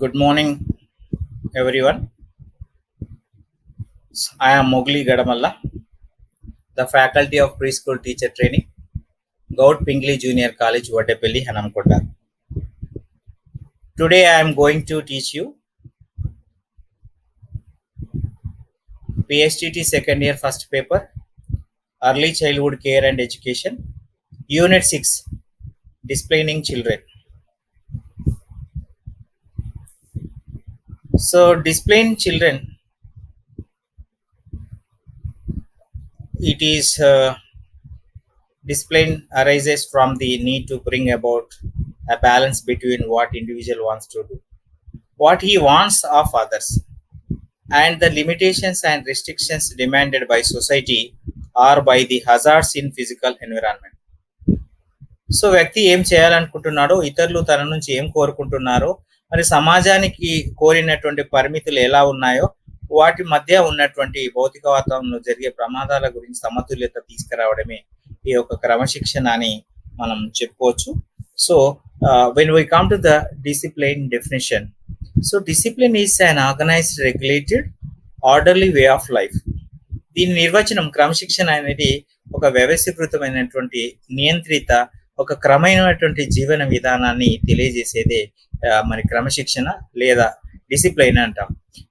Good morning, everyone. I am Mowgli Gadamalla, the faculty of preschool teacher training, Gaud Pingley Junior College, Vattepalli, Hanamkonda. Today, I am going to teach you PSTT second year first paper, Early Childhood Care and Education, Unit 6, Displaying Children. So, displaying children, it is discipline arises from the need to bring about a balance between what individual wants to do, what he wants of others, and the limitations and restrictions demanded by society or by the hazards in physical environment. So వ్యక్తి ఏం చేయాలనుకుంటున్నాడో, ఇతరులు తన నుంచి ఏం కోరుకుంటున్నారో, మరి సమాజానికి కోరినటువంటి పరిమితులు ఎలా ఉన్నాయో, వాటి మధ్య ఉన్నటువంటి భౌతిక వాతావరణంలో జరిగే ప్రమాదాల గురించి సమతుల్యత తీసుకురావడమే ఈ యొక్క క్రమశిక్షణ అని మనం చెప్పుకోవచ్చు. So when we come to the discipline definition, so discipline is an organised, regulated, orderly way of life. దీని నిర్వచనం, క్రమశిక్షణ అనేది ఒక వ్యవస్థీకృతమైనటువంటి, నియంత్రిత, ఒక క్రమమైనటువంటి జీవన విధానాన్ని తెలియజేసేదే మరి క్రమశిక్షణ లేదా డిసిప్లైన్ అంటాం.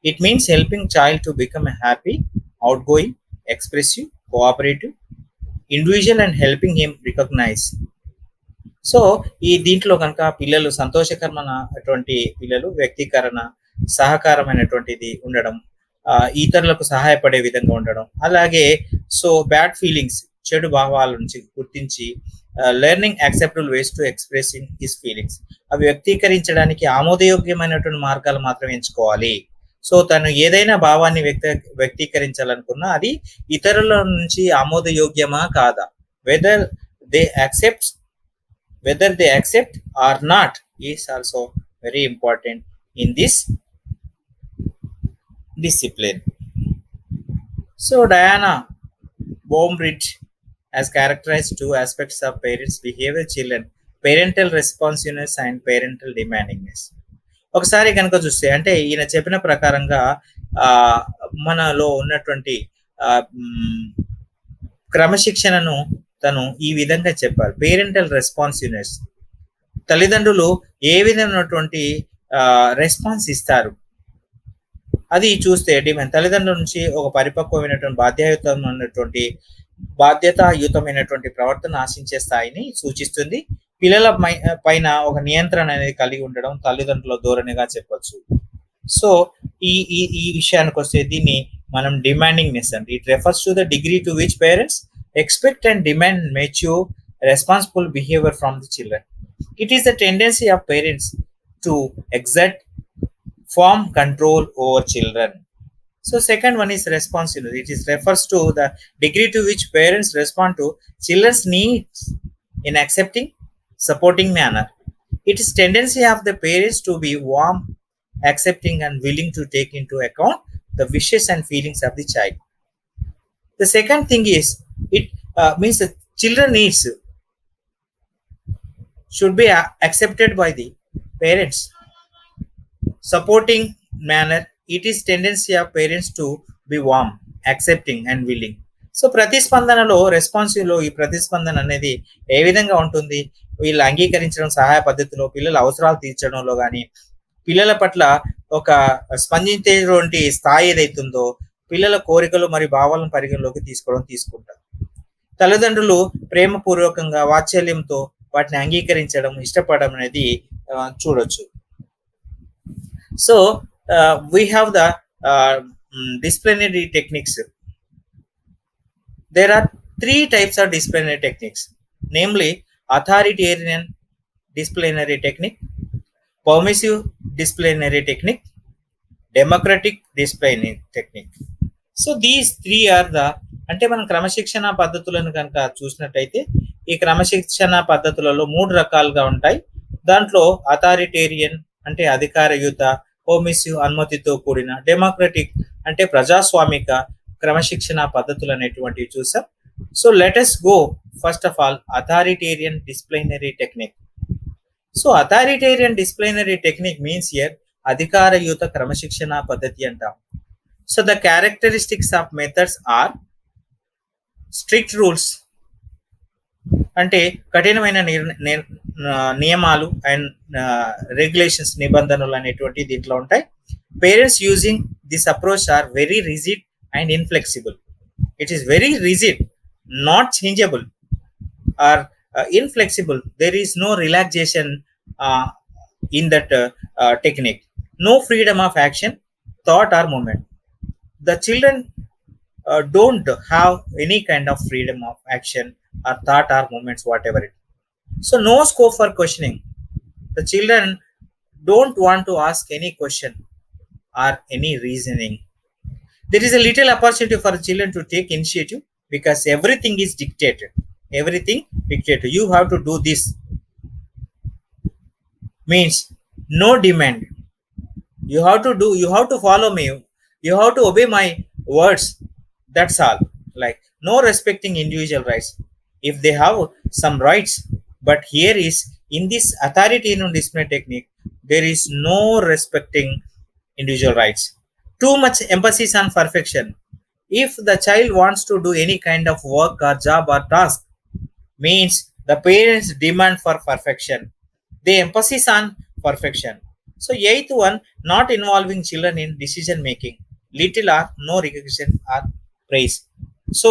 It means helping child to become a happy, outgoing, expressive, cooperative individual and helping him recognize. So ఈ దీంట్లో కనుక పిల్లలు సంతోషకరమైనటువంటి పిల్లలు, వ్యక్తీకరణ, సహకారమైనటువంటిది ఉండడం, ఇతరులకు సహాయపడే విధంగా ఉండడం, అలాగే సో బ్యాడ్ ఫీలింగ్స్, చెడు భావాల నుంచి గుర్తించి learning acceptable ways to expressing his feelings, అవి వ్యక్తీకరించడానికి ఆమోదయోగ్యమైనటువంటి మార్గాలు మాత్రం ఎంచుకోవాలి. సో తను ఏదైనా భావాన్ని వ్యక్తీకరించాలనుకున్నా అది ఇతరుల నుంచి ఆమోదయోగ్యమా కాదా, whether they accept or not is also very important in this discipline. So Diana Baumright has characterized two aspects of parents' behavior children: parental responsiveness and parental demandingness. ఒకసారి కనుక చూస్తే, అంటే ఈయన చెప్పిన ప్రకారంగా మనలో ఉన్నటువంటి క్రమశిక్షణను తను ఈ విధంగా చెప్పారు. పేరెంటల్ రెస్పాన్సివ్నెస్, తల్లిదండ్రులు ఏ విధమైనటువంటి రెస్పాన్స్ ఇస్తారు అది చూస్తే, తల్లిదండ్రుల నుంచి ఒక పరిపక్వమైనటువంటి బాధ్యతాయుతమైనటువంటి ప్రవర్తన ఆశించే స్థాయిని సూచిస్తుంది. పిల్లల పైన ఒక నియంత్రణ అనేది కలిగి ఉండడం తల్లిదండ్రుల ధోరణిగా చెప్పొచ్చు. సో ఈ విషయానికి వస్తే దీన్ని మనం డిమాండింగ్నెస్ అంటే, it refers to the degree to which parents expect and demand mature, responsible behavior from the children. It is the tendency of parents to exert firm control over children. So second one is responsiveness. It refers to the degree to which parents respond to children's needs in accepting, supporting manner. It is tendency of the parents to be warm, accepting and willing to take into account the wishes and feelings of the child. The second thing is, it means that children needs should be accepted by the parents. Supporting manner, it is tendency of parents to be warm, accepting and willing. So ప్రతిస్పందనలో, రెస్పాన్సివ్లో ఈ ప్రతిస్పందన అనేది ఏ విధంగా ఉంటుంది? వీళ్ళు అంగీకరించడం, సహాయ పద్ధతిలో, పిల్లల అవసరాలు తీర్చడంలో కానీ, పిల్లల పట్ల ఒక స్పందించేటువంటి స్థాయి ఏదైతుందో, పిల్లల కోరికలు మరియు భావాలను పరిగణలోకి తీసుకుంటారు. తల్లిదండ్రులు ప్రేమపూర్వకంగా, వాత్సల్యంతో వాటిని అంగీకరించడం, ఇష్టపడడం అనేది చూడొచ్చు. So we have the disciplinary techniques. There are 3 types of disciplinary techniques, namely authoritarian disciplinary technique, permissive disciplinary technique, democratic disciplinary technique. So these 3 are the, అంటే మనం క్రమశిక్షణ పద్ధతులను కనుక చూసినట్టయితే, ఈ క్రమశిక్షణ పద్ధతులలో 3 రకాలుగా ఉంటాయి. దాంట్లో అథారిటేరియన్ అంటే అధికారయుత, పర్మిసివ్ అనుమతితో కూడిన, డెమోక్రటిక్ అంటే ప్రజాస్వామిక క్రమశిక్షణ పద్ధతులు అనేటువంటివి చూసాం. So let us go first of all authoritarian disciplinary technique. So authoritarian disciplinary technique means here అధికారయుత క్రమశిక్షణ పద్ధతి అంటాం. So the characteristics of methods are strict rules, అంటే కఠినమైన నియమాలు అండ్ రెగ్యులేషన్స్, నిబంధనలు అనేటువంటి దీంట్లో ఉంటాయి. Parents using this approach are very rigid and inflexible. It is very rigid, not changeable or inflexible. There is no relaxation in that technique. No freedom of action, thought or movement. The children don't have any kind of freedom of action or thought or movements, whatever it. So no scope for questioning. The children don't want to ask any question or any reasoning. There is a little opportunity for children to take initiative because everything is dictated. Everything dictated. You have to do this. Means no demand. You have to do. You have to follow me. You have to obey my words. That's all. Like no respecting individual rights. If they have some rights, but here is in this authoritarian display technique, there is no respecting individual rights. Too much emphasis on perfection. If the child wants to do any kind of work or job or task, means the parents demand for perfection. They emphasis on perfection. So eighth one, not involving children in decision making. Little or no recognition or praise. So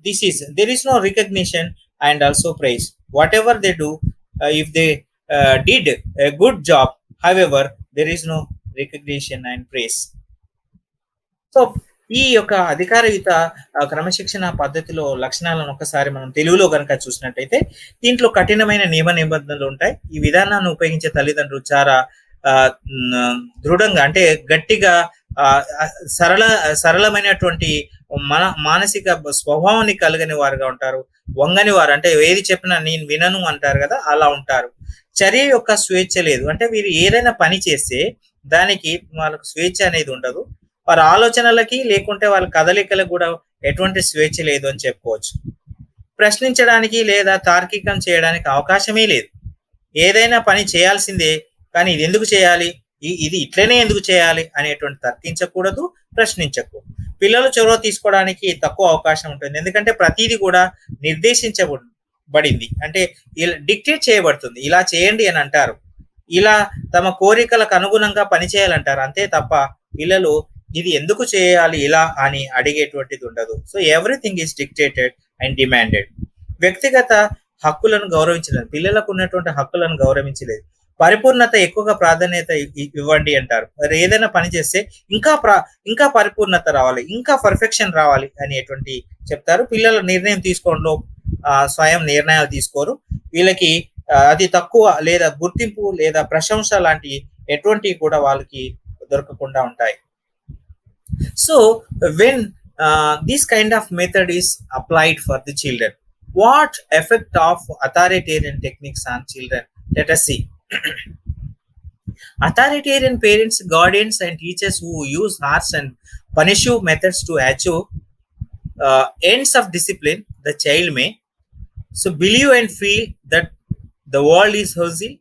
this is, there is no recognition and also praise. Whatever they do, if they did a good job, however, there is no recognition and praise. So ఈ యొక్క అధికారయుత క్రమశిక్షణ పద్ధతిలో లక్షణాలను ఒకసారి మనం తెలుగులో కనుక చూసినట్టయితే, దీంట్లో కఠినమైన నియమ నిబంధనలు ఉంటాయి. ఈ విధానాన్ని ఉపయోగించే తల్లిదండ్రులు చాలా దృఢంగా, అంటే గట్టిగా, సరళమైనటువంటి మానసిక స్వభావాన్ని కలిగిన వారుగా ఉంటారు. వంగని వారు, అంటే ఏది చెప్పినా నేను వినను అంటారు కదా, అలా ఉంటారు. చర్య యొక్క స్వేచ్ఛ లేదు, అంటే వీరు ఏదైనా పని చేస్తే దానికి వాళ్ళకు స్వేచ్ఛ అనేది ఉండదు. వారి ఆలోచనలకి లేకుంటే వాళ్ళ కదలికలకు కూడా ఎటువంటి స్వేచ్ఛ లేదు అని చెప్పుకోవచ్చు. ప్రశ్నించడానికి లేదా తార్కికం చేయడానికి అవకాశమే లేదు. ఏదైనా పని చేయాల్సిందే, కానీ ఇది ఎందుకు చేయాలి, ఇది ఇట్లనే ఎందుకు చేయాలి అనేటువంటి తర్కించకూడదు, ప్రశ్నించకూడదు. పిల్లలు చొరవ తీసుకోవడానికి తక్కువ అవకాశం ఉంటుంది, ఎందుకంటే ప్రతిదీ కూడా నిర్దేశించబడింది, అంటే ఇలా డిక్టేట్ చేయబడుతుంది. ఇలా చేయండి అని అంటారు, ఇలా తమ కోరికలకు అనుగుణంగా పనిచేయాలంటారు, అంతే తప్ప పిల్లలు ఇది ఎందుకు చేయాలి ఇలా అని అడిగేటువంటిది ఉండదు. So everything is dictated and demanded. వ్యక్తిగత హక్కులను గౌరవించలేదు, పిల్లలకు ఉన్నటువంటి హక్కులను గౌరవించలేదు. పరిపూర్ణత ఎక్కువగా ప్రాధాన్యత ఇవ్వండి అంటారు. మరి ఏదైనా పని చేస్తే ఇంకా పరిపూర్ణత రావాలి, ఇంకా పర్ఫెక్షన్ రావాలి అనేటువంటి చెప్తారు. పిల్లలు నిర్ణయం తీసుకోవడంలో స్వయం నిర్ణయాలు తీసుకోరు. వీళ్ళకి అది తక్కువ లేదా గుర్తింపు లేదా ప్రశంస లాంటి ఎటువంటివి కూడా వాళ్ళకి దొరకకుండా ఉంటాయి. So when this kind of method is applied for the children, what effect of authoritarian techniques on children? Let us see. Authoritarian parents, guardians and teachers who use harsh and punitive methods to achieve ends of discipline, the child may so believe and feel that the world is hostile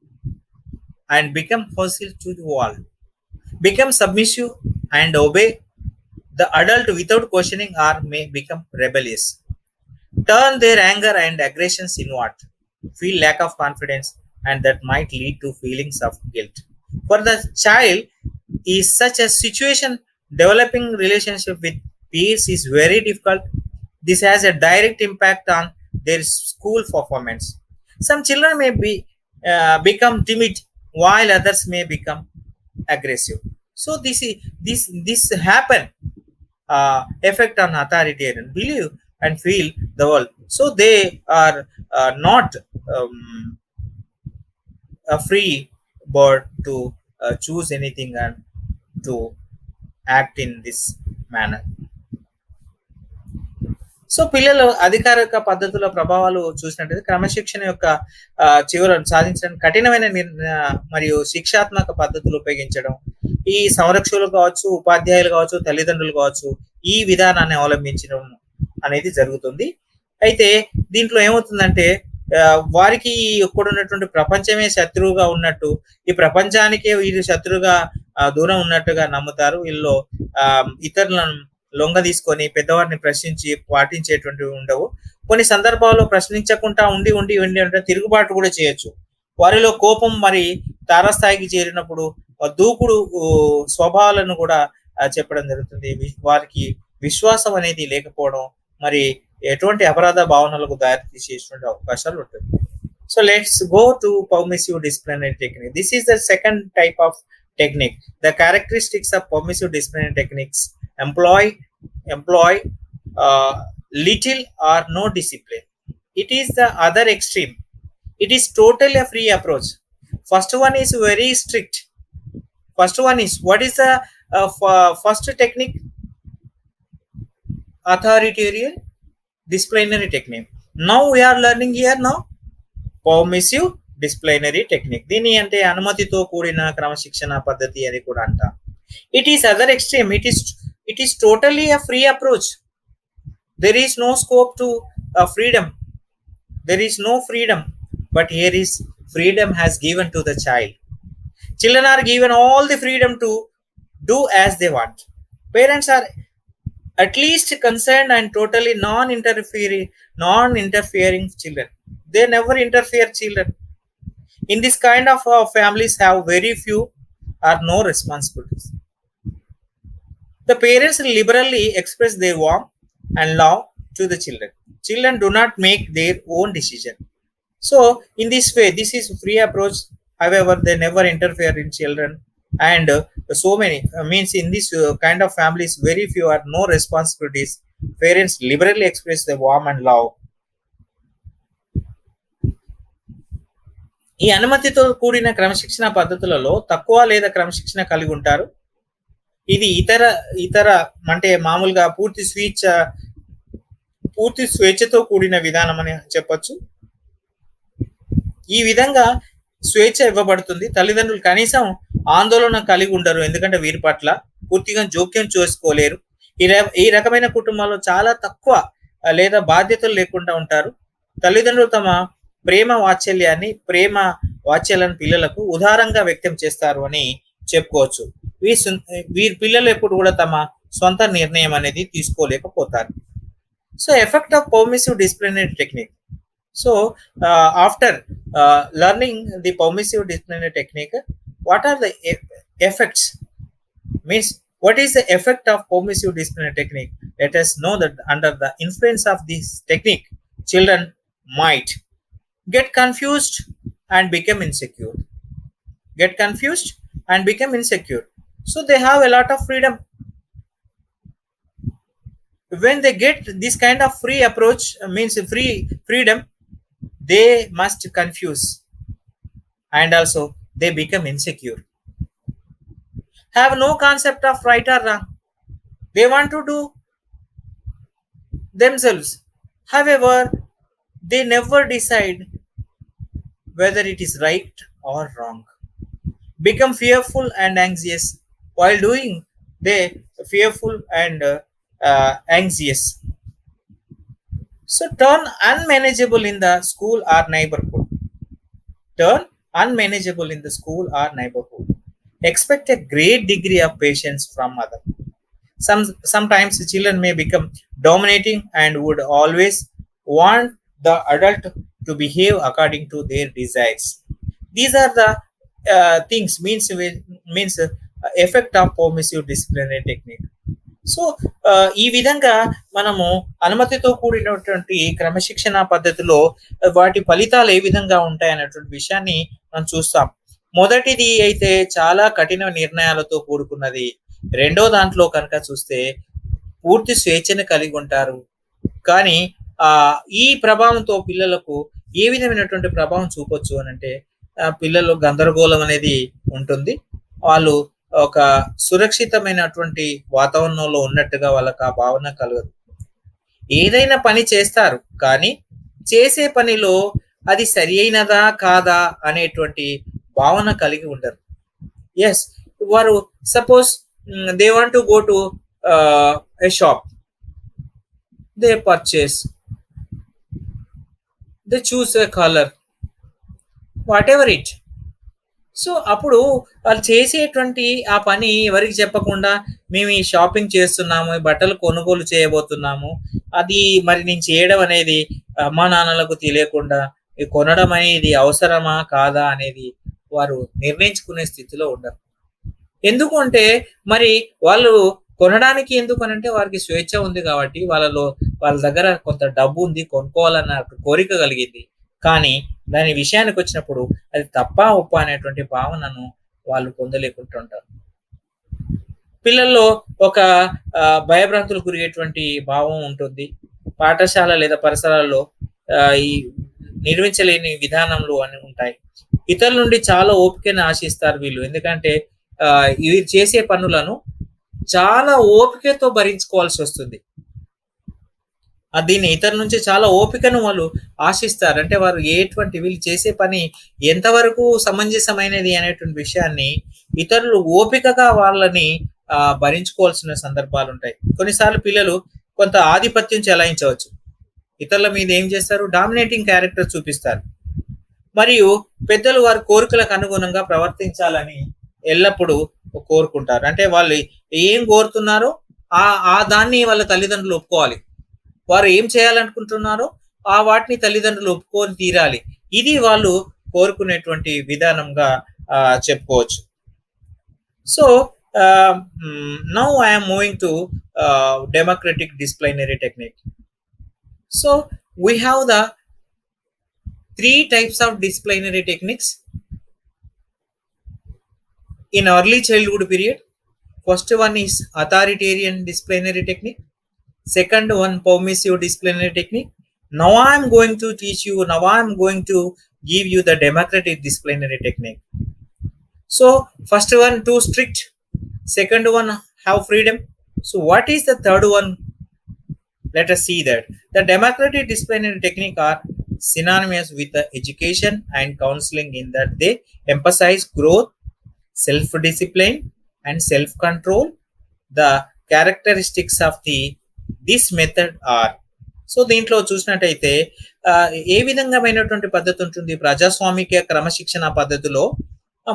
and become hostile to the world, become submissive and obey the adult without questioning, or may become rebellious, turn their anger and aggressions inward, feel lack of confidence, and that might lead to feelings of guilt. For the child, is such a situation, developing relationship with peers is very difficult. This has a direct impact on their school performance. Some children may become timid, while others may become aggressive. So this happen. Effect on authoritarian believe and feel the world. So they are not free bird to choose anything and to act in this manner. So పిల్లలు అధికారిక పద్ధతుల ప్రభావాలు చూసినట్లయితే, క్రమశిక్షణ యొక్క చివరను సాధించడానికి కఠినమైన మరియు శిక్షాత్మక పద్ధతులు ఉపయోగించడం, ఈ సంరక్షకులు కావచ్చు, ఉపాధ్యాయులు కావచ్చు, తల్లిదండ్రులు కావచ్చు, ఈ విధానాన్ని అవలంబించడం అనేది జరుగుతుంది. అయితే దీంట్లో ఏమవుతుందంటే, వారికి ఇక్కడ ఉన్నటువంటి ప్రపంచమే శత్రువుగా ఉన్నట్టు, ఈ ప్రపంచానికే వీరు శత్రువుగా దూరం ఉన్నట్టుగా నమ్ముతారు. వీళ్ళు ఇతరులను లొంగ తీసుకొని పెద్దవారిని ప్రశ్నించి పాటించేటువంటివి ఉండవు. కొన్ని సందర్భాల్లో ప్రశ్నించకుండా ఉండి ఉండి ఉండి ఉంటే తిరుగుబాటు కూడా చేయొచ్చు. వారిలో కోపం మరి తారాస్థాయికి చేరినప్పుడు దూకుడు స్వభావాలను కూడా చెప్పడం జరుగుతుంది. వారికి విశ్వాసం అనేది లేకపోవడం మరి ఎటువంటి అపరాధ భావనలకు దారి తీసేటువంటి అవకాశాలు ఉంటుంది. So let's go to permissive disciplinary technique. This is the second type of technique. The characteristics of permissive disciplinary techniques employ little or no discipline. It is the other extreme. It is totally a free approach. First one is very strict. First one is, what is the first technique? Authoritarian disciplinary technique. Now we are learning here now permissive disciplinary technique. దీని అంటే అనుమతితో కూడిన క్రమశిక్షణ పద్ధతి అని కూడా అంటాం. It is other extreme. It is totally a free approach. There is no scope to freedom. There is no freedom, but here is freedom has given to the child. Children are given all the freedom to do as they want. Parents are at least concerned and totally non-interfering children. They never interfere children. In this kind of families have very few or no responsibilities. The parents liberally express their warmth and love to the children. Children do not make their own decision. So in this way, this is free approach. However, they never interfere in children, and so many means in this kind of families, very few or no responsibilities. Parents liberally express their warmth and love. ఈ అనుమతితో కూడిన క్రమశిక్షణ పద్ధతులలో తక్కువ లేదా క్రమశిక్షణ కలిగి ఉంటారు. ఇది ఇతర అంటే మామూలుగా పూర్తి స్వేచ్ఛతో కూడిన విధానం అని చెప్పొచ్చు. ఈ విధంగా స్వేచ్ఛ ఇవ్వబడుతుంది. తల్లిదండ్రులు కనీసం ఆందోళన కలిగి ఉండరు, ఎందుకంటే వీరి పట్ల పూర్తిగా జోక్యం చేసుకోలేరు. ఈ రకమైన కుటుంబాల్లో చాలా తక్కువ లేదా బాధ్యతలు లేకుండా ఉంటారు. తల్లిదండ్రులు తమ ప్రేమ వాత్సల్యాన్ని పిల్లలకు ఉదారంగా వ్యక్తం చేస్తారు అని చెప్పుకోవచ్చు. వీరి పిల్లలు ఎప్పుడు కూడా తమ సొంత నిర్ణయం అనేది తీసుకోలేకపోతారు. So effect of permissive disciplinary technique. So after learning the permissive disciplinary technique, what are the effects? Means, what is the effect of permissive disciplinary technique? Let us know that under the influence of this technique, children might get confused and become insecure. So they have a lot of freedom. When they get this kind of free approach, means freedom, they must confuse, and also they become insecure, have no concept of right or wrong. They want to do themselves. However, they never decide whether it is right or wrong. Become fearful and anxious while doing. They fearful and anxious. So turn unmanageable in the school or neighborhood. Expect a great degree of patience from others. Sometimes children may become dominating and would always want the adult to behave according to their desires. These are the things means effect of permissive disciplinary technique. So ఈ విధంగా మనము అనుమతితో కూడినటువంటి క్రమశిక్షణ పద్ధతిలో వాటి ఫలితాలు ఏ విధంగా ఉంటాయనేటువంటి విషయాన్ని మనం చూస్తాం. మొదటిది అయితే చాలా కఠిన నిర్ణయాలతో కూడుకున్నది. రెండో దాంట్లో కనుక చూస్తే పూర్తి స్వేచ్ఛను కలిగి ఉంటారు. కానీ ఈ ప్రభావంతో పిల్లలకు ఏ విధమైనటువంటి ప్రభావం చూపొచ్చు అని అంటే, పిల్లలు గందరగోళం అనేది ఉంటుంది. వాళ్ళు ఒక సురక్షితమైనటువంటి వాతావరణంలో ఉన్నట్టుగా వాళ్ళకి ఆ భావన కలగదు. ఏదైనా పని చేస్తారు, కానీ చేసే పనిలో అది సరి అయినదా కాదా అనేటువంటి భావన కలిగి ఉండరు. ఎస్, వారు suppose they want to go to a shop, they purchase, they choose a colour, what ever it. So అప్పుడు వాళ్ళు చేసేటువంటి ఆ పని ఎవరికి చెప్పకుండా మేము ఈ షాపింగ్ చేస్తున్నాము, ఈ బట్టలు కొనుగోలు చేయబోతున్నాము, అది మరి నేను చేయడం అనేది అమ్మా నాన్నలకు తెలియకుండా ఈ కొనడం అనేది అవసరమా కాదా అనేది వారు నిర్ణయించుకునే స్థితిలో ఉండరు. ఎందుకు అంటే మరి వాళ్ళు కొనడానికి ఎందుకు అనంటే వారికి స్వేచ్ఛ ఉంది కాబట్టి వాళ్ళ దగ్గర కొంత డబ్బు ఉంది, కొనుక్కోవాలన్న కోరిక కలిగింది. కానీ దాని విషయానికి వచ్చినప్పుడు అది తప్పా ఒప్పా అనేటువంటి భావనను వాళ్ళు పొందలేకుంటుంటారు. పిల్లల్లో ఒక భయభ్రాంతులు గురిగేటువంటి భావం ఉంటుంది. పాఠశాల లేదా పరిసరాల్లో ఈ నిర్మించలేని విధానంలో అని ఉంటాయి. ఇతరుల నుండి చాలా ఓపికను ఆశిస్తారు వీళ్ళు. ఎందుకంటే ఇవి చేసే పనులను చాలా ఓపికతో భరించుకోవాల్సి వస్తుంది. దీన్ని ఇతరుల నుంచి చాలా ఓపికను వాళ్ళు ఆశిస్తారు. అంటే వారు వీళ్ళు చేసే పని ఎంతవరకు సమంజసమైనది అనేటువంటి విషయాన్ని ఇతరులు ఓపికగా వాళ్ళని భరించుకోవాల్సిన సందర్భాలు ఉంటాయి. కొన్నిసార్లు పిల్లలు కొంత ఆధిపత్యం చెలాయించవచ్చు. ఇతరుల మీద ఏం చేస్తారు, డామినేటింగ్ క్యారెక్టర్ చూపిస్తారు. మరియు పెద్దలు వారి కోరికలకు అనుగుణంగా ప్రవర్తించాలని ఎల్లప్పుడూ కోరుకుంటారు. అంటే వాళ్ళు ఏం కోరుతున్నారో ఆ దాన్ని వాళ్ళ తల్లిదండ్రులు ఒప్పుకోవాలి. వారు ఏం చేయాలనుకుంటున్నారో వాటిని తల్లిదండ్రులు ఒప్పుకొని తీరాలి. ఇది వాళ్ళు కోరుకునేటువంటి విధానంగా చెప్పుకోవచ్చు. So now I'm moving to democratic disciplinary technique. So we have the 3 types of disciplinary techniques in early childhood period. First one is authoritarian disciplinary technique. Second one, permissive disciplinary technique. Now I am going to teach you, now I am going to give you the democratic disciplinary technique. So first one, too strict. Second one, have freedom. So what is the third one? Let us see that. The democratic disciplinary technique are synonymous with the education and counseling in that they emphasize growth, self-discipline and self-control. The characteristics of this method are. So దీంట్లో చూసినట్టయితే ఏ విధంగామైనటువంటి పద్ధతి ఉంటుంది, ప్రజాస్వామిక క్రమశిక్షణ పద్ధతిలో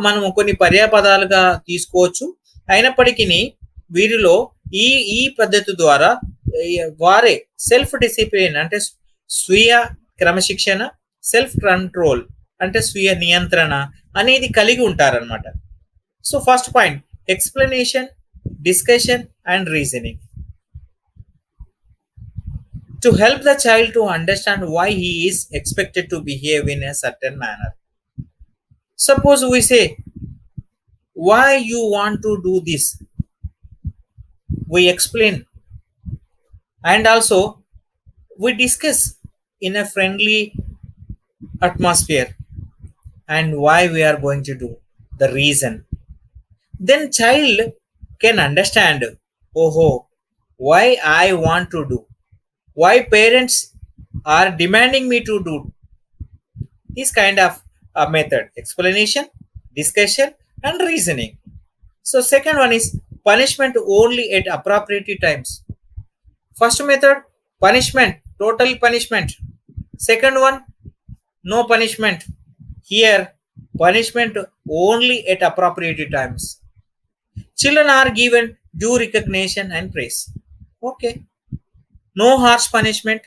మనము కొన్ని పర్యాపదాలుగా తీసుకోవచ్చు. అయినప్పటికీ వీరిలో ఈ పద్ధతి ద్వారా వారే సెల్ఫ్ డిసిప్లిన్ అంటే స్వీయ క్రమశిక్షణ, సెల్ఫ్ కంట్రోల్ అంటే స్వీయ నియంత్రణ అనేది కలిగి ఉంటారనమాట. So first point, explanation, discussion and reasoning. To help the child to understand why he is expected to behave in a certain manner. Suppose we say, why you want to do this? We explain and also we discuss in a friendly atmosphere and why we are going to do, the reason. Then child can understand, oh, why I want to do, why parents are demanding me to do this kind of method, explanation, discussion and reasoning. So second one is punishment only at appropriate times. First method, punishment, total punishment. Second one, no punishment. Here punishment only at appropriate times. Children are given due recognition and praise. Okay, no harsh punishment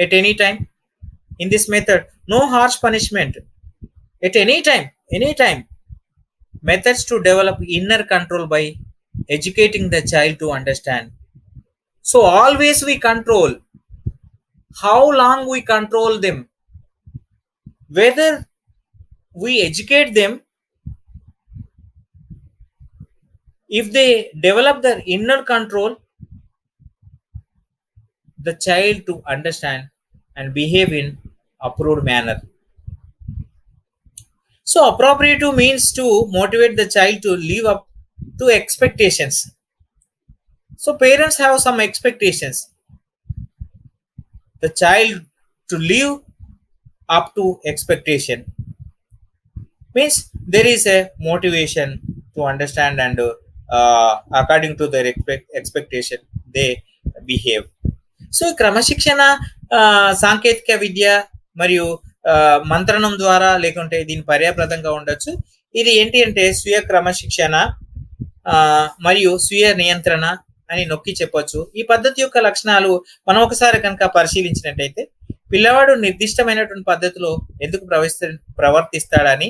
at any time. In this method, no harsh punishment at any time. Methods to develop inner control by educating the child to understand. So always we control. How long we control them? Whether we educate them, if they develop their inner control, the child to understand and behave in approved manner. So appropriate means to motivate the child to live up to expectations. So parents have some expectations. The child to live up to expectation means there is a motivation to understand and according to their expectation they behave. So క్రమశిక్షణ సాంకేతిక విద్య మరియు మంత్రణం ద్వారా లేకుంటే దీని పర్యాప్రదంగా ఉండొచ్చు. ఇది ఏంటి అంటే స్వీయ క్రమశిక్షణ మరియు స్వీయ నియంత్రణ అని నొక్కి చెప్పొచ్చు. ఈ పద్ధతి యొక్క లక్షణాలు మనం ఒకసారి కనుక పరిశీలించినట్టయితే, పిల్లవాడు నిర్దిష్టమైనటువంటి పద్ధతిలో ఎందుకు ప్రవర్తిస్తాడని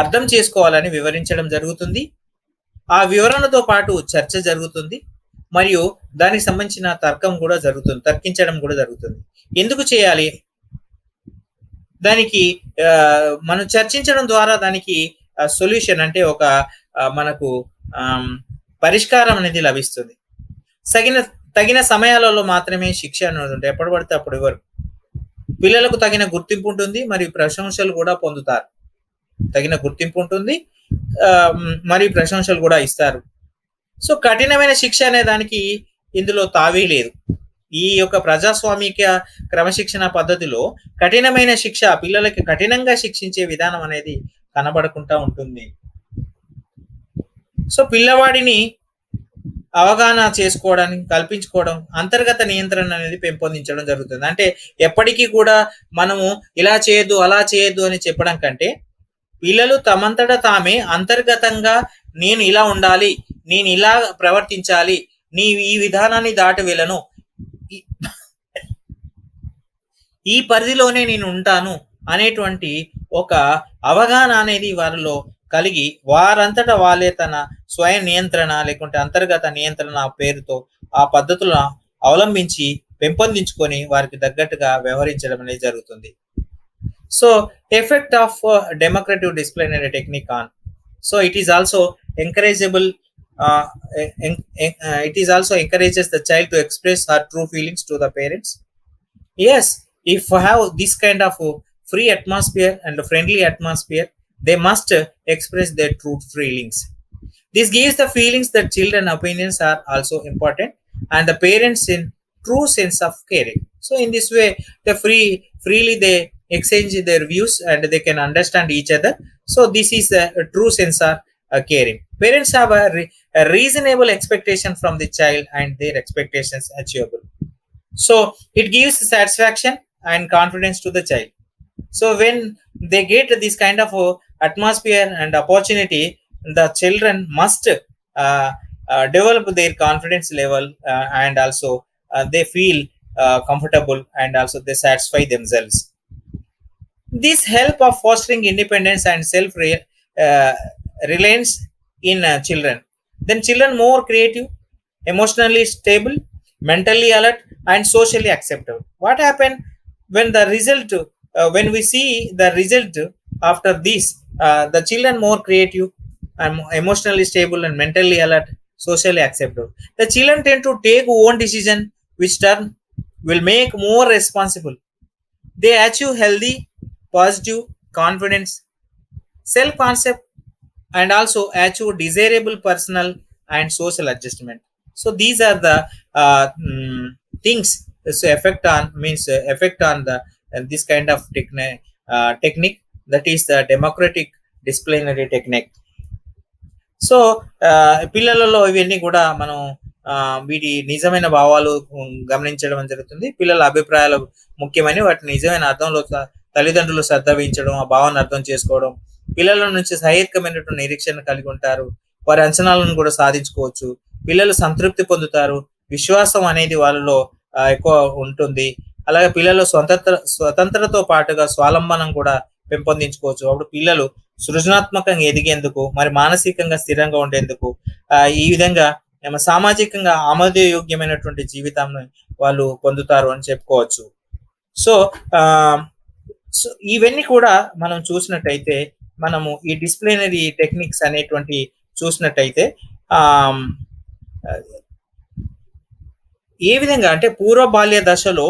అర్థం చేసుకోవాలని వివరించడం జరుగుతుంది. ఆ వివరణతో పాటు చర్చ జరుగుతుంది మరియు దానికి సంబంధించిన తర్కించడం కూడా జరుగుతుంది. ఎందుకు చేయాలి దానికి మనం చర్చించడం ద్వారా దానికి సొల్యూషన్ అంటే ఒక మనకు పరిష్కారం అనేది లభిస్తుంది. తగిన సమయాలలో మాత్రమే శిక్ష అనేది ఎప్పుడు పడితే అప్పుడు ఇవ్వరు. పిల్లలకు తగిన గుర్తింపు ఉంటుంది మరియు ప్రశంసలు కూడా పొందుతారు. తగిన గుర్తింపు ఉంటుంది మరియు ప్రశంసలు కూడా ఇస్తారు. సో కఠినమైన శిక్ష అనే దానికి ఇందులో తావే లేదు. ఈ యొక్క ప్రజాస్వామిక క్రమశిక్షణ పద్ధతిలో కఠినమైన శిక్ష, పిల్లలకి కఠినంగా శిక్షించే విధానం అనేది కనబడకుండా ఉంటుంది. సో పిల్లవాడిని అవగాహన చేసుకోవడానికి కల్పించుకోవడం, అంతర్గత నియంత్రణ అనేది పెంపొందించడం జరుగుతుంది. అంటే ఎప్పటికీ కూడా మనము ఇలా చేయొద్దు అలా చేయొద్దు అని చెప్పడం కంటే, పిల్లలు తమంతట తామే అంతర్గతంగా నేను ఇలా ఉండాలి, నేను ఇలా ప్రవర్తించాలి, నీ ఈ విధానాన్ని దాటి వెళ్ళను, ఈ పరిధిలోనే నేను ఉంటాను అనేటువంటి ఒక అవగాహన అనేది వారిలో కలిగి వారంతటా వాళ్ళే తన స్వయం నియంత్రణ లేకుంటే అంతర్గత నియంత్రణ పేరుతో ఆ పద్ధతులను అవలంబించి పెంపొందించుకొని వారికి తగ్గట్టుగా వ్యవహరించడం అనేది జరుగుతుంది. So effect of democratic disciplinary technique on, so it is also encourageable it is also encourages the child to express her true feelings to the parents. Yes, if have this kind of free atmosphere and friendly atmosphere, they must express their true feelings. This gives the feelings that children opinions are also important and the parents in true sense of caring. So in this way the freely they exchange their views and they can understand each other. So this is a true sense of caring. Parents have a reasonable expectation from the child and their expectations achievable. So it gives satisfaction and confidence to the child. So when they get this kind of atmosphere and opportunity, the children must develop their confidence level and also they feel comfortable and also they satisfy themselves. This help of fostering independence and self reliance in children. Then children more creative, emotionally stable, mentally alert and socially acceptable. What happened when the result when we see the result after this, the children more creative and emotionally stable and mentally alert, socially acceptable. The children tend to take own decision which turn will make more responsible. They achieve healthy, positive confidence, self concept and also achieve desirable personal and social adjustment. So these are the things. So effect on the this kind of technique, that is the democratic disciplinary technique. So పిల్లలలో ఇవన్నీ కూడా మనం వీటి నిజమైన భావాలు గమనించడం జరుగుతుంది. పిల్లల అభిప్రాయాలు ముఖ్యమని వాటి నిజమైన అర్థంలో తల్లిదండ్రులు శ్రద్ధ వహించడం, ఆ భావాన్ని అర్థం చేసుకోవడం, పిల్లల నుంచి సహేతుకమైనటువంటి నిరీక్షణ కలిగి ఉంటారు, వారి అంచనాలను కూడా సాధించుకోవచ్చు, పిల్లలు సంతృప్తి పొందుతారు, విశ్వాసం అనేది వాళ్ళలో ఎక్కువ ఉంటుంది. అలాగే పిల్లలు స్వతంత్రతో పాటుగా స్వాలంబనం కూడా పెంపొందించుకోవచ్చు. అప్పుడు పిల్లలు సృజనాత్మకంగా ఎదిగేందుకు మరి మానసికంగా స్థిరంగా ఉండేందుకు ఈ విధంగా సామాజికంగా ఆమోదయోగ్యమైనటువంటి జీవితాన్ని వాళ్ళు పొందుతారు అని చెప్పుకోవచ్చు. సో ఇవన్నీ కూడా మనం చూసినట్టయితే, మనము ఈ డిసిప్లినరీ టెక్నిక్స్ అనేటువంటి చూసినట్టయితే ఏ విధంగా అంటే పూర్వ బాల్య దశలో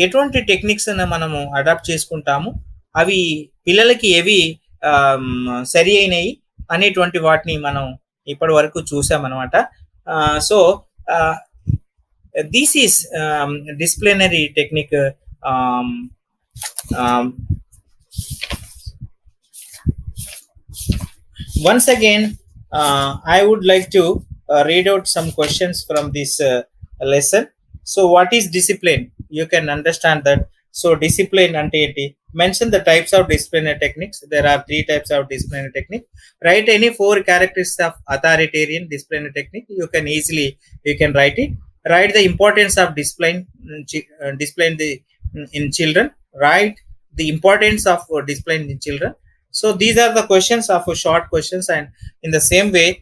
ఎటువంటి టెక్నిక్స్ మనము అడాప్ట్ చేసుకుంటాము, అవి పిల్లలకి ఏవి సరి అయినవి అనేటువంటి వాటిని మనం ఇప్పటి వరకు చూసామన్నమాట. So this is disciplinary technique. Once again, I would like to read out some questions from this lesson. So what is discipline? You can understand that. So discipline ante enti, Mention the types of disciplinary techniques. There are three types of disciplinary technique. Write any four characteristics of authoritarian disciplinary technique. You can write it. Write the importance of discipline, discipline in children. Write the importance of discipline in children. So these are the questions of short questions, and in the same way